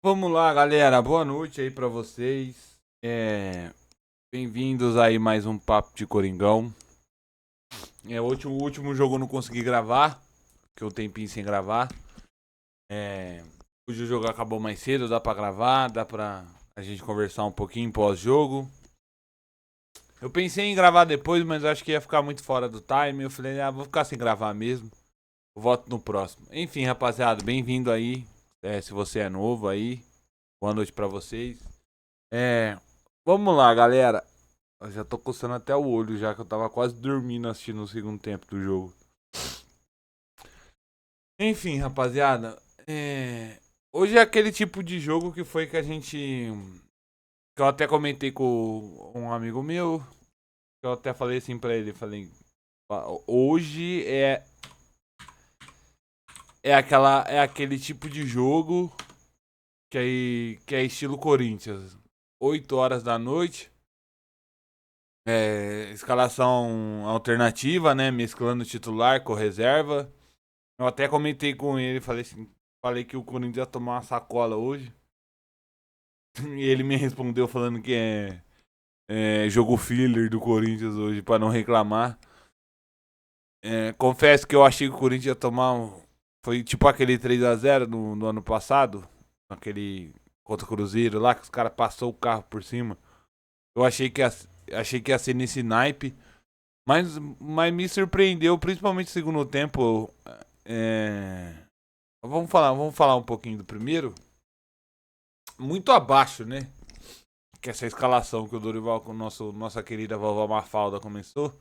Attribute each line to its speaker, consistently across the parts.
Speaker 1: Vamos lá, galera. Boa noite aí pra vocês. Bem-vindos aí mais um Papo de Coringão. O último jogo eu não consegui gravar, porque eu tempinho sem gravar. Hoje o jogo acabou mais cedo, dá pra gravar, dá pra a gente conversar um pouquinho pós-jogo. Eu pensei em gravar depois, mas acho que ia ficar muito fora do time. Eu falei, vou ficar sem gravar mesmo. Eu volto no próximo. Enfim, rapaziada, bem-vindo aí. Se você é novo aí, boa noite pra vocês. É, Vamos lá, galera. Eu já tô coçando até o olho, já que eu tava quase dormindo assistindo o segundo tempo do jogo. Enfim, rapaziada. Hoje é aquele tipo de jogo que foi que a gente. Que eu até comentei com um amigo meu. Que eu até falei assim pra ele. Falei. Hoje é aquele tipo de jogo que é estilo Corinthians. 8 horas da noite. Escalação alternativa, né? Mesclando titular com reserva. Eu até comentei com ele, falei que o Corinthians ia tomar uma sacola hoje. E ele me respondeu falando que é jogo filler do Corinthians hoje, pra não reclamar. Confesso que eu achei que o Corinthians ia tomar foi tipo aquele 3-0 no ano passado. Aquele contra o Cruzeiro lá, que os caras passou o carro por cima. Eu achei que ia ser nesse naipe. Mas me surpreendeu, principalmente no segundo tempo. É, vamos falar um pouquinho do primeiro. Muito abaixo, né? Que essa escalação que o Dorival com nossa querida vovó Mafalda começou.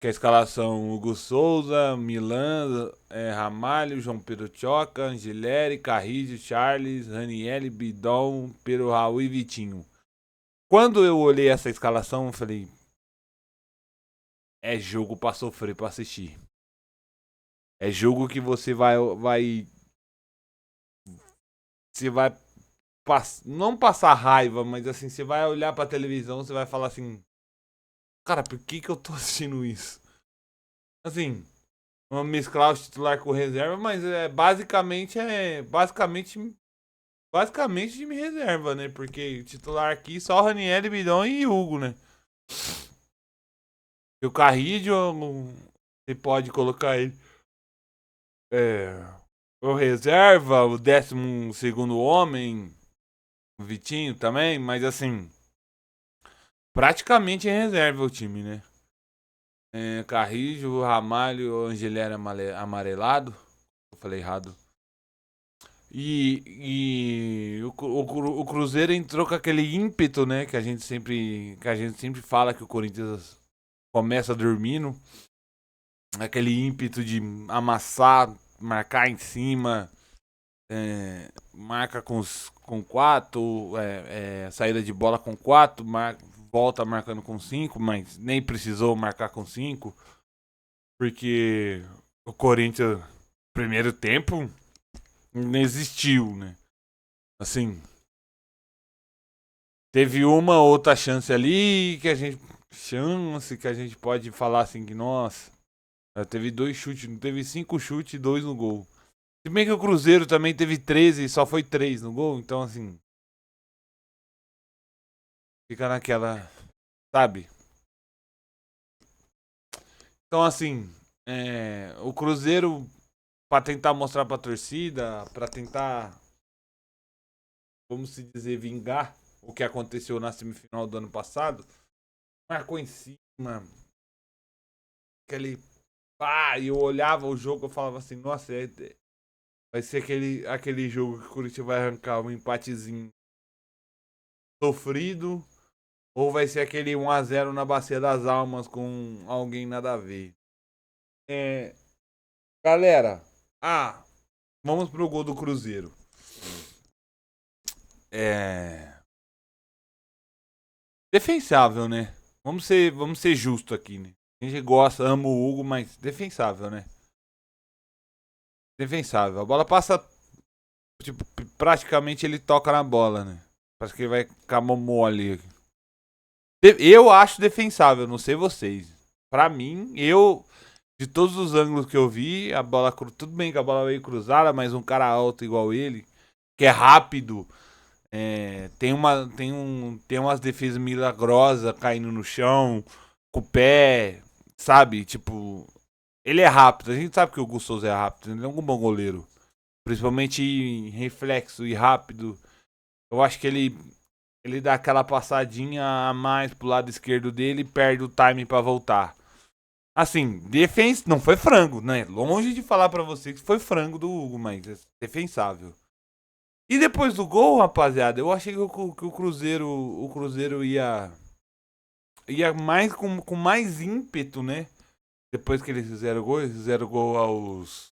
Speaker 1: Que é a escalação Hugo Souza, Milan, Ramalho, João Pedro Choca, Angileri, Carrillo, Charles, Ranielli, Bidon, Pedro Raul e Vitinho. Quando eu olhei essa escalação, eu falei: é jogo pra sofrer, pra assistir. É jogo que você vai não passar raiva, mas assim, você vai olhar pra televisão, você vai falar assim: cara, por que eu tô assistindo isso? Assim, vamos mesclar o titular com reserva, mas basicamente time reserva, né? Porque titular aqui só Raniel, Bidon e Hugo, né? E o Carrillo, você pode colocar ele é, o reserva, o 12º homem, o Vitinho também, mas assim, praticamente em reserva o time, né? Carrijo, Ramalho, Angelera amarelado. Eu falei errado. O Cruzeiro entrou com aquele ímpeto, né? Que a gente sempre fala que o Corinthians começa dormindo. Aquele ímpeto de amassar, marcar em cima, marca com quatro, saída de bola com quatro, volta marcando com cinco, mas nem precisou marcar com cinco. Porque o Corinthians, primeiro tempo, não existiu, né? Assim, teve uma outra chance ali que a gente. Chance que a gente pode falar assim que, nossa, teve 2 chutes, não teve 5 chutes e 2 no gol. Se bem que o Cruzeiro também teve 13 e só foi 3 no gol, então assim. Fica naquela. Sabe? Então assim. O Cruzeiro, pra tentar mostrar pra torcida, pra tentar, vamos se dizer, vingar o que aconteceu na semifinal do ano passado, marcou em cima, aquele pá, e eu olhava o jogo, eu falava assim, nossa, vai ser aquele jogo que o Corinthians vai arrancar um empatezinho sofrido, ou vai ser aquele 1-0 na Bacia das Almas com alguém nada a ver. É, galera, vamos pro gol do Cruzeiro. É defensável, né? Vamos ser justo aqui, né? A gente gosta, ama o Hugo, mas defensável, né? Defensável. A bola passa, tipo, praticamente ele toca na bola, né? Parece que ele vai ficar mole. Eu acho defensável, não sei vocês. Pra mim, de todos os ângulos que eu vi, a bola tudo bem que a bola veio cruzada, mas um cara alto igual ele, que é rápido. Tem umas defesas milagrosas caindo no chão, com o pé, sabe? Tipo, ele é rápido. A gente sabe que o Gus Souza é rápido, ele é um bom goleiro. Principalmente em reflexo e rápido. Eu acho que ele dá aquela passadinha a mais pro lado esquerdo dele e perde o time pra voltar. Assim, não foi frango, né? Longe de falar pra você que foi frango do Hugo, mas é defensável. E depois do gol, rapaziada, eu achei que o Cruzeiro ia mais com mais ímpeto, né? Depois que eles fizeram gol aos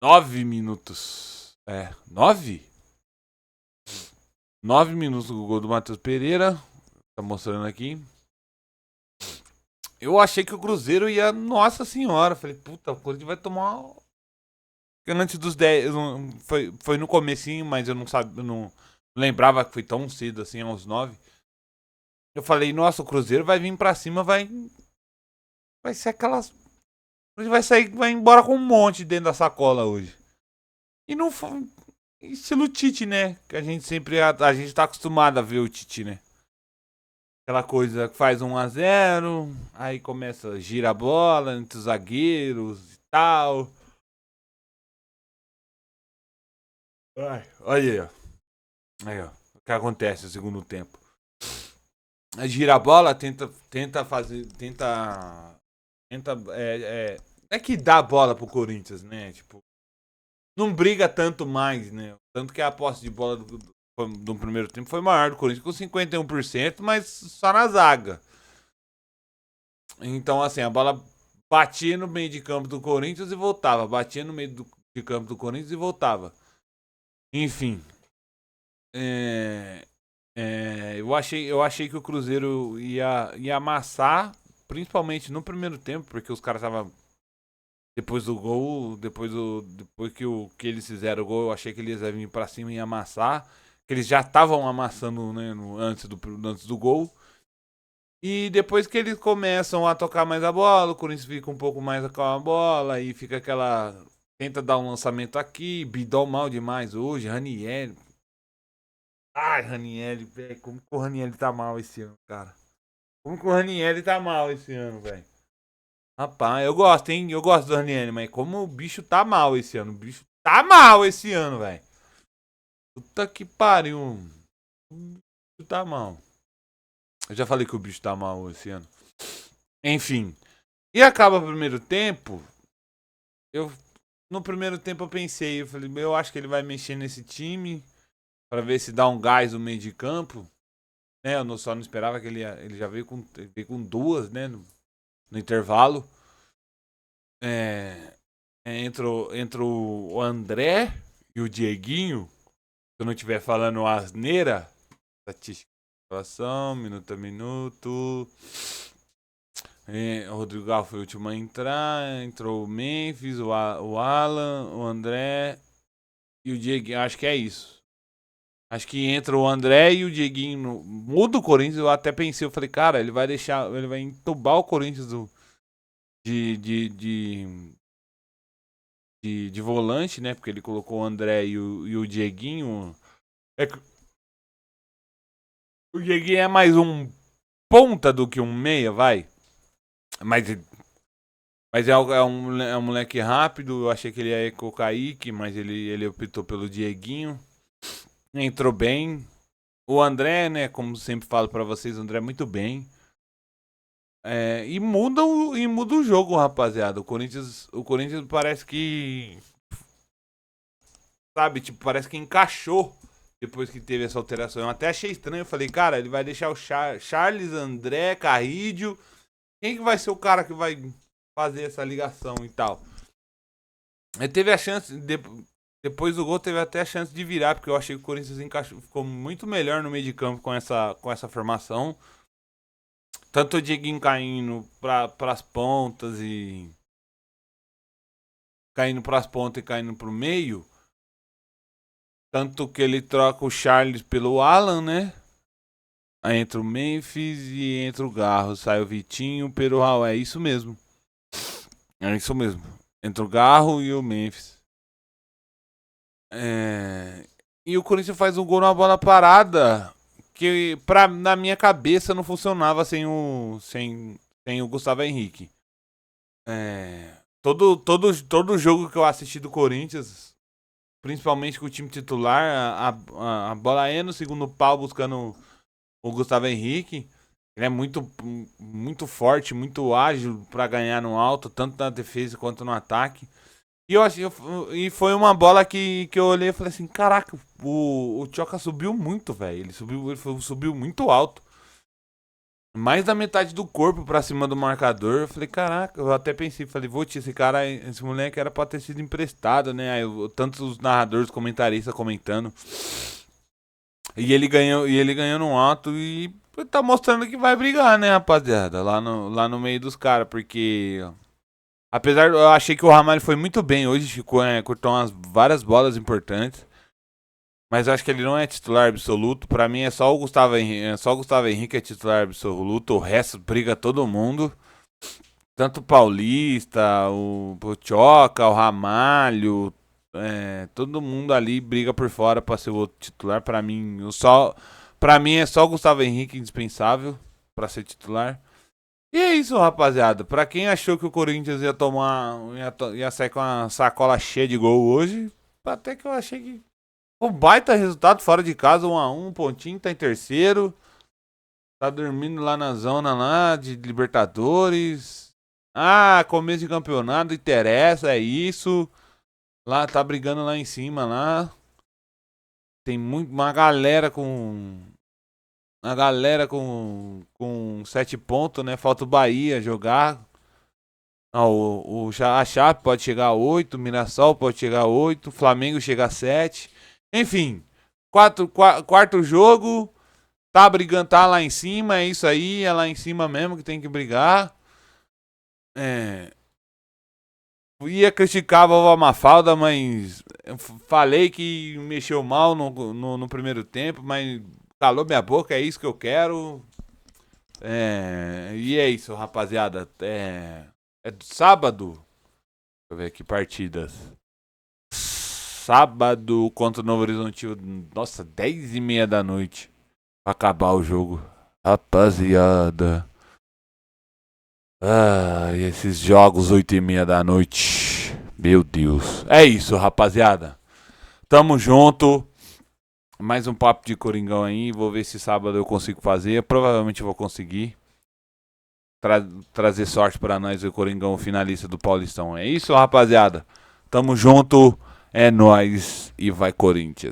Speaker 1: 9 minutos. 9? 9 minutos do gol do Matheus Pereira. Tá mostrando aqui. Eu achei que o Cruzeiro ia. Nossa senhora. Falei, puta, o Corinthians vai tomar. Antes dos 10. Foi no comecinho, mas eu não sabia. Eu não lembrava que foi tão cedo assim, aos 9. Eu falei, nossa, o Cruzeiro vai vir pra cima, vai ser aquelas. Ele vai sair, vai embora com um monte dentro da sacola hoje. E não foi. Estilo Tite, né? Que a gente sempre. A gente tá acostumado a ver o Tite, né? Aquela coisa que faz 1-0, aí começa a girar a bola entre os zagueiros e tal. Olha aí, ó. Aí, ó. O que acontece no segundo tempo? Gira a bola, tenta fazer. É que dá a bola pro Corinthians, né? Tipo, não briga tanto mais, né? Tanto que a posse de bola do primeiro tempo foi maior do Corinthians com 51%, mas só na zaga. Então, assim, a bola batia no meio de campo do Corinthians e voltava. Batia no meio de campo do Corinthians e voltava. Enfim. Eu achei que o Cruzeiro ia amassar, principalmente no primeiro tempo, porque os caras estavam. Depois do gol, depois que eles fizeram o gol, eu achei que eles iam vir pra cima e amassar. Que eles já estavam amassando, né, antes do gol. E depois que eles começam a tocar mais a bola, o Corinthians fica um pouco mais com a bola e fica aquela. Tenta dar um lançamento aqui, Bidol mal demais hoje, Ranieri. Ai, Ranieri, velho, como que o Ranieri tá mal esse ano, cara? Como que o Ranieri tá mal esse ano, velho? Rapaz, eu gosto, hein? Eu gosto do Ranieri, mas como o bicho tá mal esse ano. O bicho tá mal esse ano, velho. Puta que pariu. O bicho tá mal. Eu já falei que o bicho tá mal esse ano. Enfim. E acaba o primeiro tempo. Eu, no primeiro tempo eu pensei, eu falei, eu acho que ele vai mexer nesse time pra ver se dá um gás no meio de campo. Né, eu só não esperava que ele já veio com duas, né, no intervalo. É, entre o André e o Dieguinho, se eu não estiver falando asneira, estatística, minuto a minuto. O Rodrigo Gal foi o último a entrar. Entrou o Memphis, o Alan, o André e o Dieguinho. Acho que é isso. Acho que entra o André e o Dieguinho muda o Corinthians. Eu até pensei, eu falei, cara, ele vai entubar o Corinthians de, de, de, de volante, né? Porque ele colocou o André e o Dieguinho. É, o Dieguinho é mais um ponta do que um meia, vai. Mas, mas é um moleque rápido. Eu achei que ele ia ir com o Kaique, mas ele optou pelo Dieguinho. Entrou bem. O André, né? Como sempre falo pra vocês, o André é muito bem. E muda o jogo, rapaziada. O Corinthians parece que. Sabe, tipo, parece que encaixou depois que teve essa alteração. Eu até achei estranho. Eu falei, cara, ele vai deixar o Charles, André, Carrídio. Quem que vai ser o cara que vai fazer essa ligação e tal? Ele teve a chance. Depois do gol, teve até a chance de virar, porque eu achei que o Corinthians ficou muito melhor no meio de campo com essa formação. Tanto o Dieguinho caindo pras pontas e. Caindo pras pontas e caindo pro meio. Tanto que ele troca o Charles pelo Alan, né? Aí entra o Memphis e entra o Garro. Sai o Vitinho pelo Raul. É isso mesmo. É isso mesmo. Entre o Garro e o Memphis. E o Corinthians faz um gol numa bola parada que na minha cabeça não funcionava sem o Gustavo Henrique. Todo jogo que eu assisti do Corinthians, principalmente com o time titular, a bola é no segundo pau buscando o Gustavo Henrique. Ele é muito forte, muito ágil para ganhar no alto, tanto na defesa quanto no ataque. E foi uma bola que eu olhei e falei assim, caraca, o Tchoka subiu muito, velho. Ele subiu muito alto. Mais da metade do corpo pra cima do marcador. Eu falei, caraca, eu até pensei, falei, esse moleque era pra ter sido emprestado, né? Aí tantos os narradores, comentaristas comentando. E ele ganhou no alto e tá mostrando que vai brigar, né, rapaziada? Lá no meio dos caras, porque apesar, eu achei que o Ramalho foi muito bem hoje, cortou várias bolas importantes. Mas eu acho que ele não é titular absoluto. Pra mim é só o Gustavo Henrique que é titular absoluto. O resto briga todo mundo. Tanto o Paulista, o Tchoka, o Ramalho. Todo mundo ali briga por fora pra ser o outro titular. Pra mim é só o Gustavo Henrique indispensável pra ser titular. E é isso, rapaziada. Pra quem achou que o Corinthians ia sair com uma sacola cheia de gol hoje, até que eu achei que um baita resultado fora de casa, 1-1, pontinho, tá em terceiro. Tá dormindo lá na zona lá de Libertadores. Começo de campeonato, interessa, é isso. Lá, tá brigando lá em cima lá. Tem uma galera com 7 pontos, né? Falta o Bahia jogar. A Chape pode chegar a 8, o Mirassol pode chegar a 8, o Flamengo chega a 7. Enfim, quarto jogo, tá brigando, tá lá em cima, é isso aí, é lá em cima mesmo que tem que brigar. Ia criticar a Mafalda, mas falei que mexeu mal no primeiro tempo, mas calou minha boca, é isso que eu quero. E é isso, rapaziada. É sábado. Deixa eu ver aqui, partidas. Sábado contra o Novo Horizontino. Nossa, 10h30 da noite. Pra acabar o jogo. Rapaziada. Esses jogos 8h30 da noite. Meu Deus. É isso, rapaziada. Tamo junto. Mais um papo de Coringão aí. Vou ver se sábado eu consigo fazer. Provavelmente eu vou conseguir. Trazer sorte pra nós, o Coringão finalista do Paulistão. É isso, rapaziada. Tamo junto. É nóis e vai Corinthians.